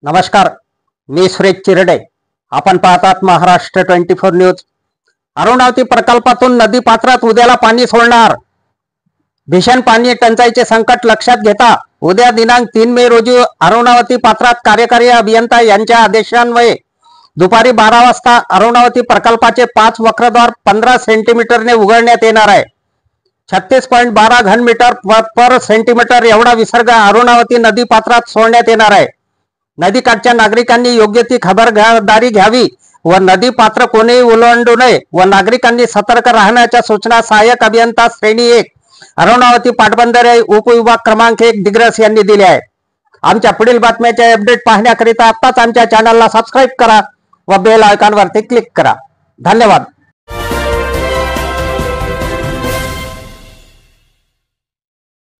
नमस्कार, मी सुरेश चिरडे. आपण पाहतात महाराष्ट्र 24 न्यूज. अरुणावती प्रकल्पातून नदी पात्रात उद्याला पाणी सोडणार. भीषण पाणी टंचाईचे संकट लक्षात घेता उद्या दिनांक 3 मे रोजी अरुणावती पात्रात कार्यकारी अभियंता यांच्या आदेशान्वये दुपारी 12 वाजता अरुणावती प्रकल्पाचे 5 वक्रद्वार 15 सेंटीमीटरने उघडण्यात येणार आहे. 36.12 घनमीटर पर सेंटीमीटर एवढा विसर्ग अरुणावती नदी पात्रात सोडण्यात येणार आहे. नदीकाठच्या नागरिकांनी योग्य ती खबरदारी घ्यावी व नदी पात्र कोणीही ओलांडू नये व नागरिकांनी सतर्क राहण्याच्या सूचना सहाय्यक अभियंता श्रेणी 1 अरुणावती पाटबंधारे उपविभाग क्रमांक 1 दिग्रस यांनी दिले आहे. आमच्या पुढील बातम्याचे अपडेट पाहण्याकरिता आताच आमच्या चॅनलला सबस्क्राईब करा व बेल आयकॉनवरती क्लिक करा. धन्यवाद.